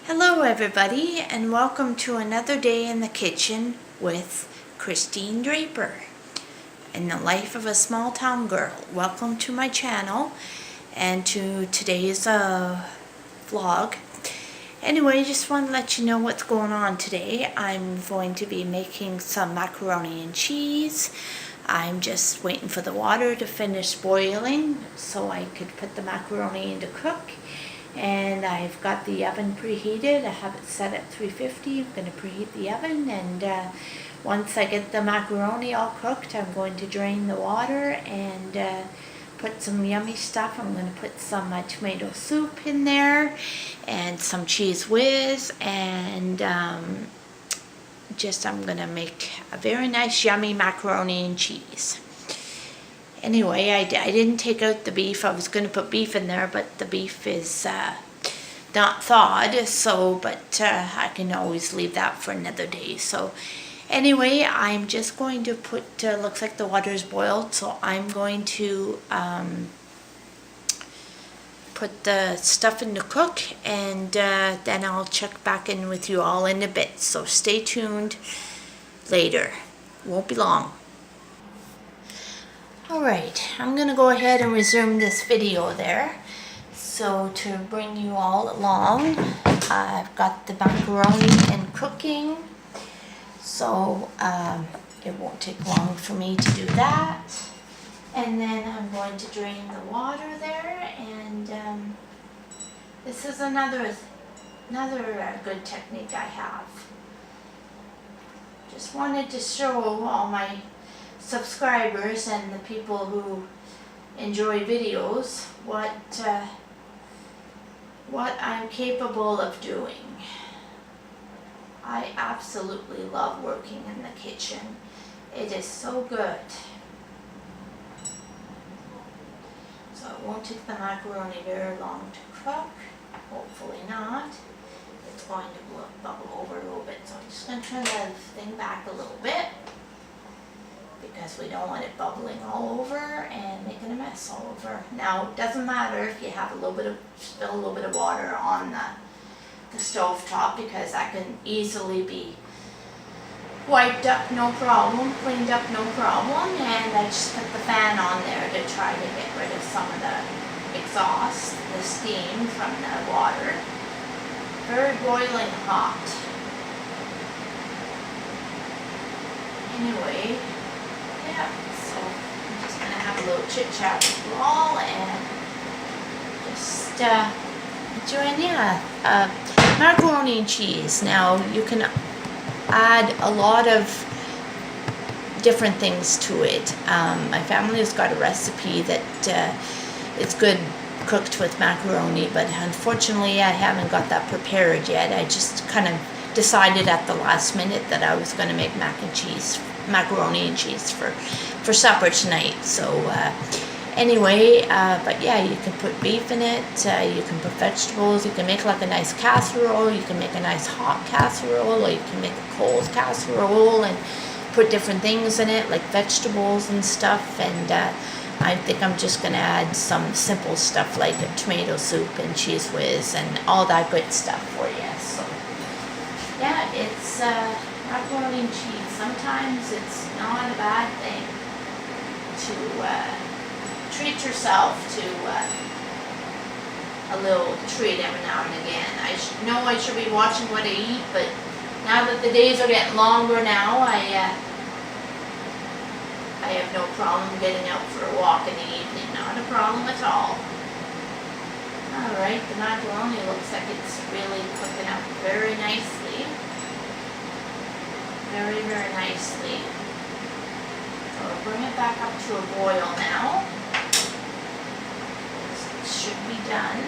Hello everybody, and welcome to another day in the kitchen with Christine Draper in the life of a small town girl. Welcome to my channel and to today's vlog. Anyway, just want to let you know what's going on today. I'm going to be making some macaroni and cheese. I'm just waiting for the water to finish boiling so I could put the macaroni in to cook. And I've got the oven preheated. I have it set at 350. I'm going to preheat the oven, and once I get the macaroni all cooked, I'm going to drain the water and put some yummy stuff. I'm going to put some tomato soup in there and some cheese whiz, and I'm going to make a very nice yummy macaroni and cheese. Anyway, I didn't take out the beef. I was going to put beef in there, but the beef is not thawed, but I can always leave that for another day. So anyway, I'm just going to put, looks like the water is boiled, so I'm going to put the stuff in to cook, and then I'll check back in with you all in a bit. So stay tuned later. Won't be long. Alright, I'm going to go ahead and resume this video there. So to bring you all along, I've got the macaroni in cooking. So it won't take long for me to do that. And then I'm going to drain the water there. And this is another good technique I have. Just wanted to show all my subscribers and the people who enjoy videos what I'm capable of doing. I absolutely love working in the kitchen. It is so good. So it won't take the macaroni very long to cook. Hopefully not. It's going to bubble over a little bit, so I'm just going to turn the thing back a little bit, because we don't want it bubbling all over and making a mess all over. Now, it doesn't matter if you have spill a little bit of water on the stove top, because that can easily be wiped up, no problem, cleaned up, no problem. And I just put the fan on there to try to get rid of some of the exhaust, the steam from the water. Very boiling hot. Anyway, yeah, so I'm just going to have a little chit chat with you all and just enjoying, macaroni and cheese. Now, you can add a lot of different things to it. My family has got a recipe that it's good cooked with macaroni, but unfortunately I haven't got that prepared yet. I just kind of decided at the last minute that I was going to make macaroni and cheese for supper tonight. So anyway, but yeah, you can put beef in it, you can put vegetables, you can make like a nice casserole, you can make a nice hot casserole, or you can make a cold casserole and put different things in it like vegetables and stuff. And I think I'm just going to add some simple stuff like a tomato soup and cheese whiz and all that good stuff for you. So yeah, it's macaroni and cheese. Sometimes it's not a bad thing to treat yourself to a little treat every now and again. I know I should be watching what I eat, but now that the days are getting longer now, I have no problem getting out for a walk in the evening. Not a problem at all. Alright, the macaroni looks like it's really cooking up very nicely. Very, very nicely. So I'll bring it back up to a boil now. It should be done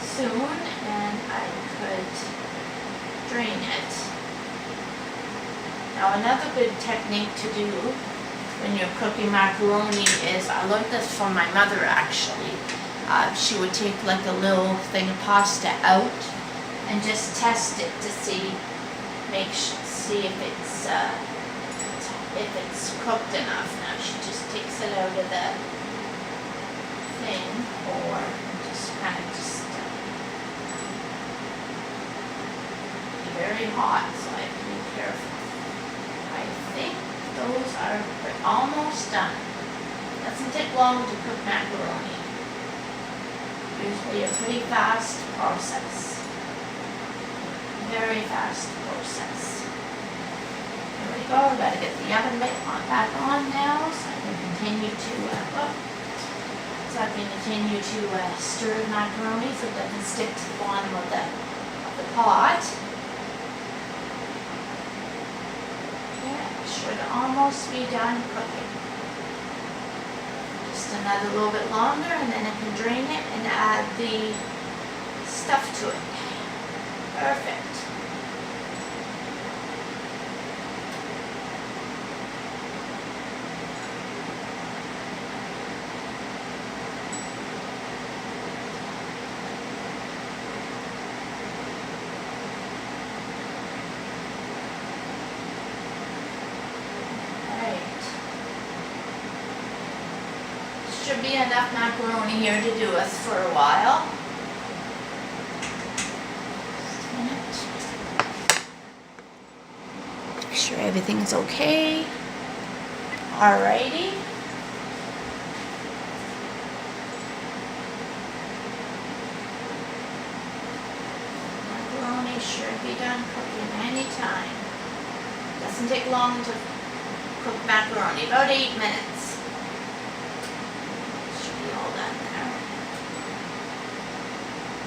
soon, and I could drain it. Now, another good technique to do when you're cooking macaroni is, I learned this from my mother actually. She would take like a little thing of pasta out and just test it to see if it's cooked enough. Now she just takes it out of the thing, or just kind of very hot, so I have to be careful. I think those are almost done. Doesn't take long to cook macaroni. Usually a pretty fast process. Very fast process. There we go. I've got to get the oven mitt back on now, so I can continue to stir the macaroni so it doesn't stick to the bottom of the pot. Yeah, it should almost be done cooking. Just another little bit longer, and then I can drain it and add the stuff to it. Perfect. Should be enough macaroni here to do us for a while. Just a minute. Make sure everything's okay. Alrighty. Macaroni should be done cooking anytime. Doesn't take long to cook macaroni, about 8 minutes.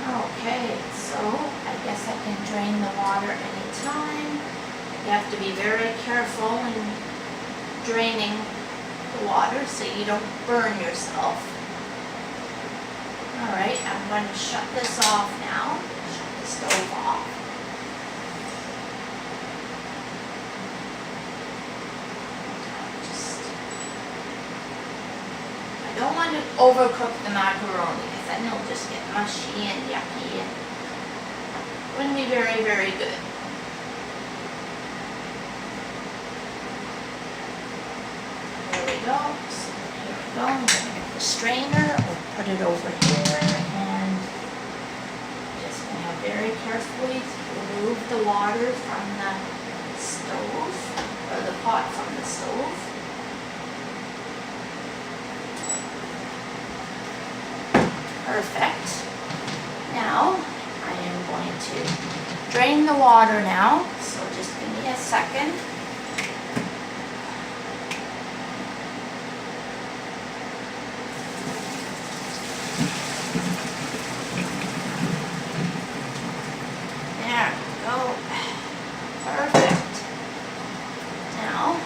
Okay, so I guess I can drain the water anytime. You have to be very careful in draining the water so you don't burn yourself. Alright, I'm going to shut this off now. Shut the stove off. I don't want to overcook the macaroni because then it'll just get mushy and yucky and wouldn't be very, very good. There we go. So here we go. I'm going to get the strainer. We'll put it over here and just going to very carefully remove the water from the stove or the pot from the stove. Perfect. Now, I am going to drain the water now, so just give me a second. There we go. Perfect. Now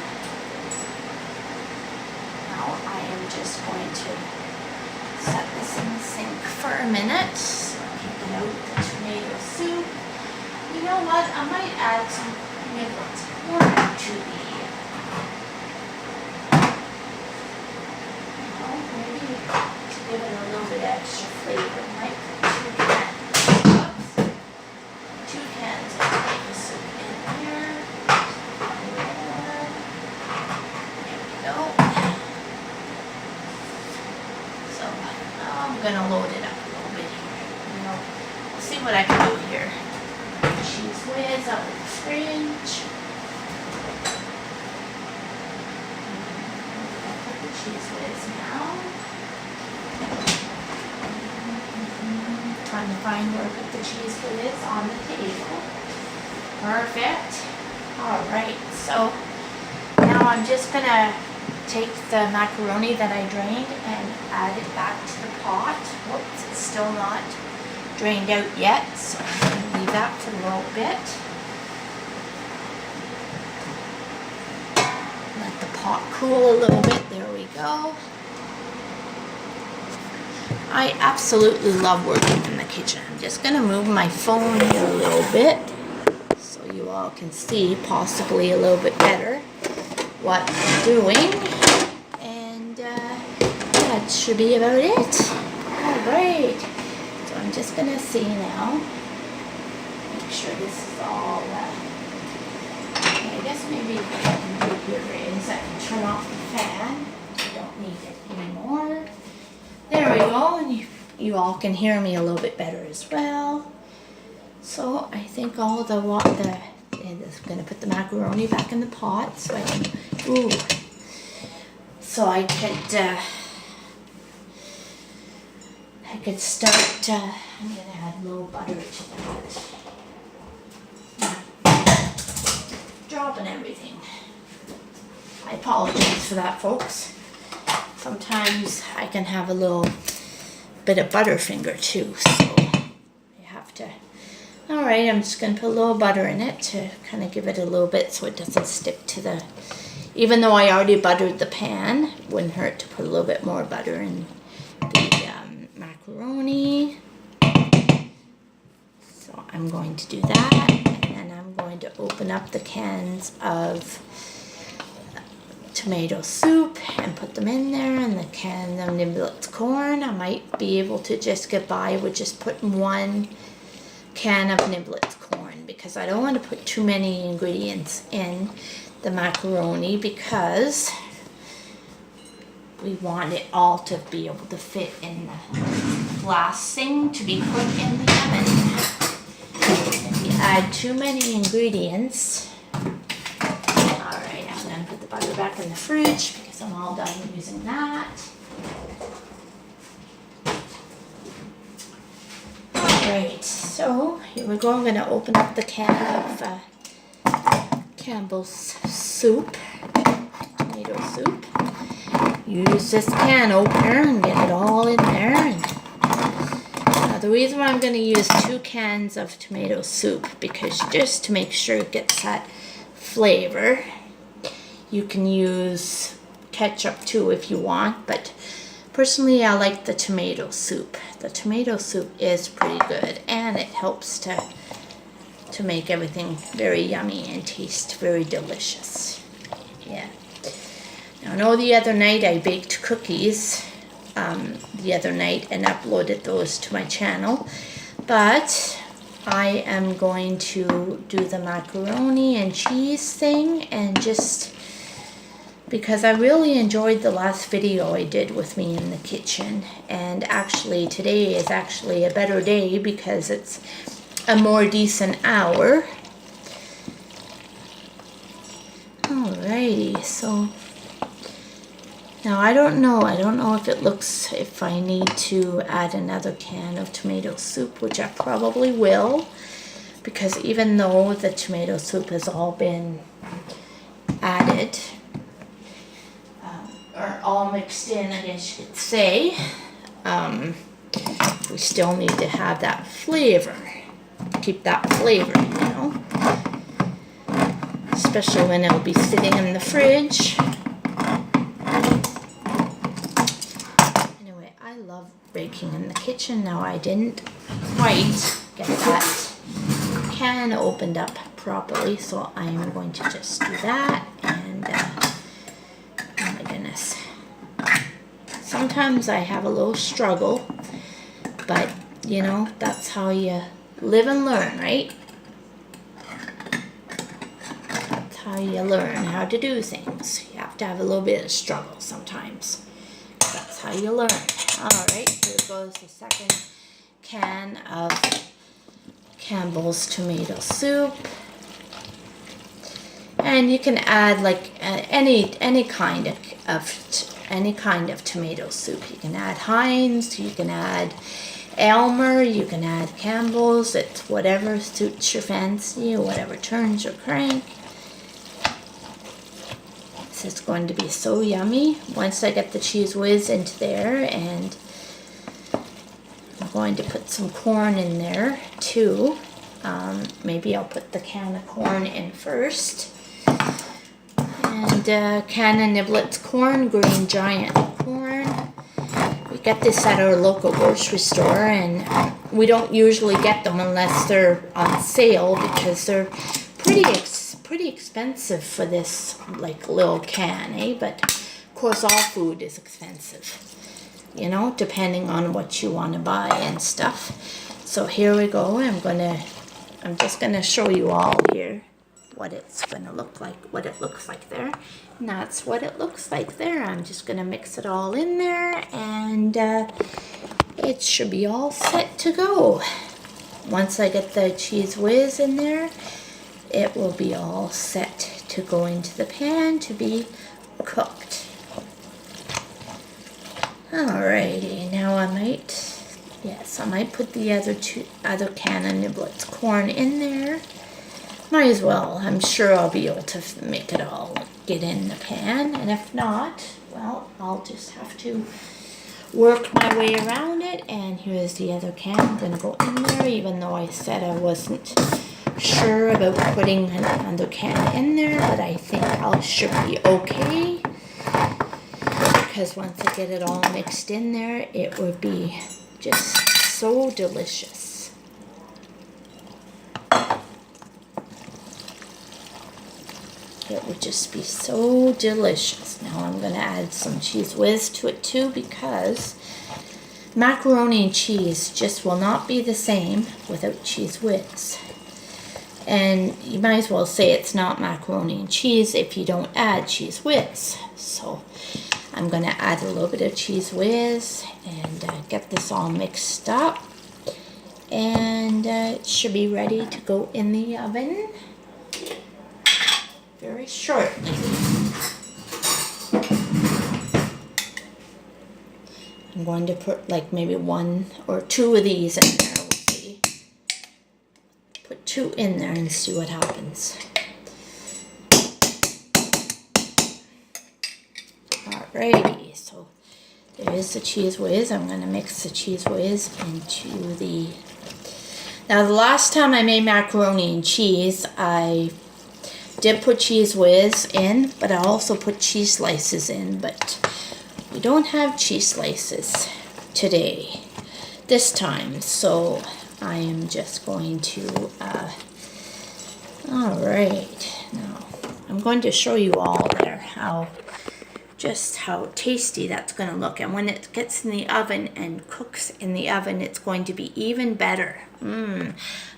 I am just going to set this in the sink for a minute. So keep out the tomato soup. You know what? I might add some nibbles to the, maybe to give it a little bit extra flavor. I might put 2 cans of tomato soup in here. There we go. I'm going to load it up a little bit here. We'll see what I can do here. Cheese whiz out of the fridge. I'll put the cheese whiz now. Trying to find where I put the cheese whiz on the table. Perfect. Alright, so now I'm just going to take the macaroni that I drained and add it back to the pot. Whoops, it's still not drained out yet, so I'm going to leave that for a little bit. Let the pot cool a little bit. There we go. I absolutely love working in the kitchen. I'm just going to move my phone here a little bit so you all can see possibly a little bit better what I'm doing. That should be about it. Alright. So I'm just going to see now. Make sure this is all, okay, I guess maybe what I can do here is I can turn off the fan. I don't need it anymore. There we go. And you all can hear me a little bit better as well. So I think all the And I'm gonna put the macaroni back in the pot so I can, so I could start, I'm gonna add a little butter to that. Dropping everything. I apologize for that, folks. Sometimes I can have a little bit of butterfinger too, so you have to. Alright, I'm just going to put a little butter in it to kind of give it a little bit so it doesn't stick to the, even though I already buttered the pan, it wouldn't hurt to put a little bit more butter in the macaroni. So I'm going to do that, and then I'm going to open up the cans of tomato soup and put them in there, and the can of niblets corn. I might be able to just get by with just putting one can of niblets corn because I don't want to put too many ingredients in the macaroni because we want it all to be able to fit in the last thing to be put in the oven. If you add too many ingredients, put the butter back in the fridge because I'm all done using that. Alright, so here we go. I'm going to open up the can of Campbell's soup, tomato soup. Use this can opener and get it all in there. And, the reason why I'm going to use 2 cans of tomato soup because just to make sure it gets that flavor. You can use ketchup too if you want, but personally I like the tomato soup. The tomato soup is pretty good and it helps to make everything very yummy and taste very delicious. Yeah. Now I know the other night I baked cookies the other night and uploaded those to my channel, but I am going to do the macaroni and cheese thing and just because I really enjoyed the last video I did with me in the kitchen, and actually today is actually a better day because it's a more decent hour. Alrighty, so now I don't know if I need to add another can of tomato soup, which I probably will, because even though the tomato soup has all been added, or all mixed in, I guess you could say, we still need to have that flavor, keep that flavor, you know, especially when it'll be sitting in the fridge. Anyway, I love baking in the kitchen. Now I didn't quite get that can opened up properly, so I am going to just do that. And oh my goodness, sometimes I have a little struggle, but you know, that's how you live and learn, right? That's how you learn how to do things. You have to have a little bit of struggle sometimes. That's how you learn. Alright, here goes the second can of Campbell's tomato soup. And you can add like any kind of tomato soup. You can add Heinz, you can add Elmer, you can add Campbell's. It's whatever suits your fancy, whatever turns your crank. This is going to be so yummy once I get the cheese whiz into there, and I'm going to put some corn in there too. Maybe I'll put the can of corn in first. And can of Niblets corn, green giant corn. We get this at our local grocery store, and we don't usually get them unless they're on sale because they're pretty expensive for this like little can, eh? But of course all food is expensive, you know, depending on what you want to buy and stuff. So here we go. I'm just gonna show you all here what it's gonna look like, what it looks like there. And that's what it looks like there. I'm just gonna mix it all in there, and it should be all set to go. Once I get the cheese whiz in there, it will be all set to go into the pan to be cooked. Alrighty, now I might put the other can of Niblets corn in there. Might as well. I'm sure I'll be able to make it all get in the pan, and if not, well, I'll just have to work my way around it. And here's the other can. I'm gonna go in there, even though I said I wasn't sure about putting another can in there, but I think I should be okay, because once I get it all mixed in there, it would be just so delicious. It would just be so delicious. Now I'm going to add some Cheese Whiz to it too, because macaroni and cheese just will not be the same without Cheese Whiz. And you might as well say it's not macaroni and cheese if you don't add Cheese Whiz. So I'm going to add a little bit of Cheese Whiz and get this all mixed up. And it should be ready to go in the oven very shortly. I'm going to put like maybe 1 or 2 of these in there. We'll see. Put 2 in there and see what happens. Alrighty, so there is the Cheese Whiz. I'm going to mix the Cheese Whiz into the... Now the last time I made macaroni and cheese, I did put Cheese Whiz in, but I also put cheese slices in, but we don't have cheese slices today, this time, so I am just going to, alright, now I'm going to show you all there just how tasty that's going to look, and when it gets in the oven and cooks in the oven, it's going to be even better.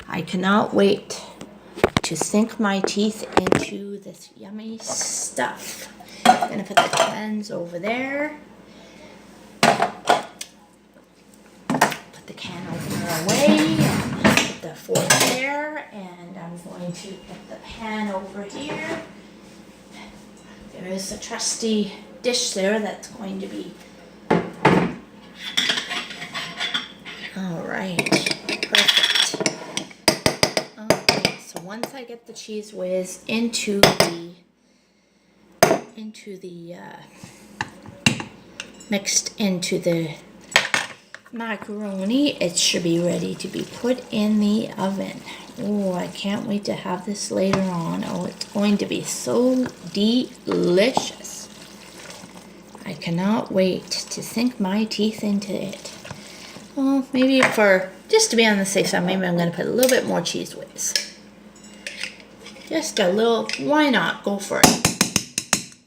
I cannot wait to sink my teeth into this yummy stuff. I'm going to put the cans over there. Put the can opener away. And put the fork there. And I'm going to put the pan over here. There is a trusty dish there that's going to be... Alright, perfect. Okay, so once I get the Cheese Whiz into the mixed into the macaroni, it should be ready to be put in the oven. Oh, I can't wait to have this later on. Oh, it's going to be so delicious. I cannot wait to sink my teeth into it. Well, maybe just to be on the safe side, maybe I'm going to put a little bit more Cheese Whiz. Just a little, why not? Go for it.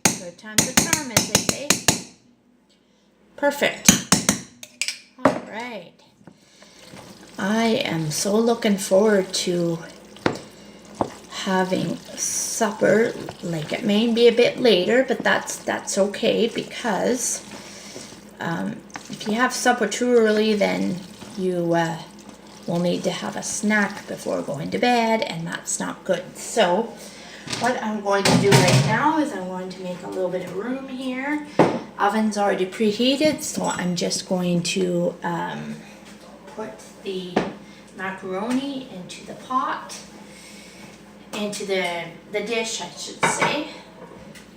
Third time's a charm, as they say. Perfect. All right. I am so looking forward to having supper. Like, it may be a bit later, but that's okay, because if you have supper too early, then you will need to have a snack before going to bed, and that's not good. So what I'm going to do right now is I'm going to make a little bit of room here. Oven's already preheated, so I'm just going to put the macaroni into the pot, into the dish, I should say,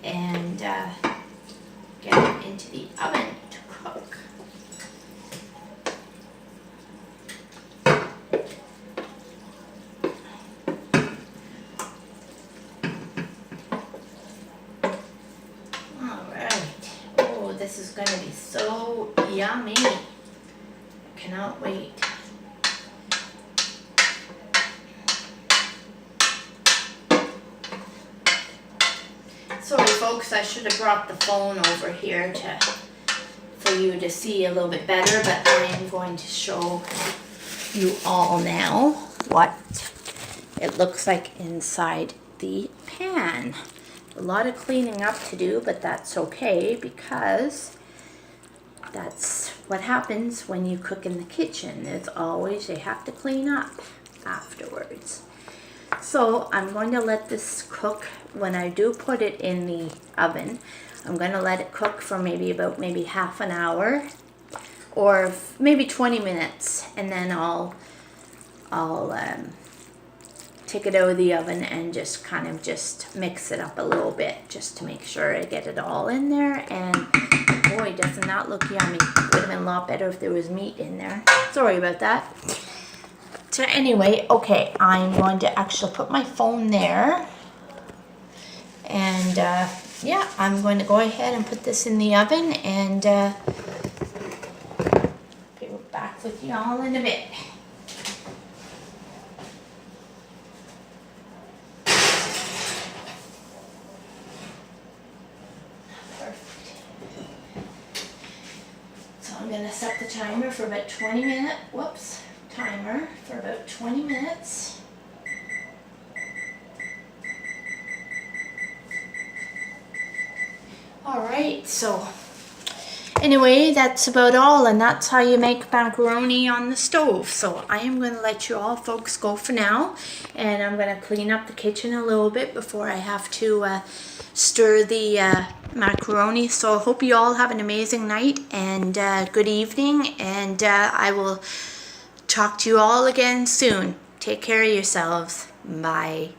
and get it into the oven to cook. Alright, oh, this is going to be so yummy. I cannot wait. Sorry folks, I should have brought the phone over here for you to see a little bit better, but I am going to show you all now what it looks like inside the pan. A lot of cleaning up to do, but that's okay, because that's what happens when you cook in the kitchen. There's always, you have to clean up afterwards. So I'm going to let this cook. When I do put it in the oven, I'm going to let it cook for maybe half an hour or maybe 20 minutes, and then I'll take it out of the oven and just kind of just mix it up a little bit just to make sure I get it all in there. And boy, doesn't that look yummy. Would have been a lot better if there was meat in there. Sorry about that. So anyway, okay, I'm going to actually put my phone there. And yeah, I'm going to go ahead and put this in the oven, and be back with you all in a bit. I'm going to set the timer for about 20 minutes. Whoops. Timer for about 20 minutes. Alright, so anyway, that's about all, and that's how you make macaroni on the stove. So I am going to let you all folks go for now, and I'm going to clean up the kitchen a little bit before I have to stir the macaroni. So I hope you all have an amazing night and good evening, and I will talk to you all again soon. Take care of yourselves. Bye.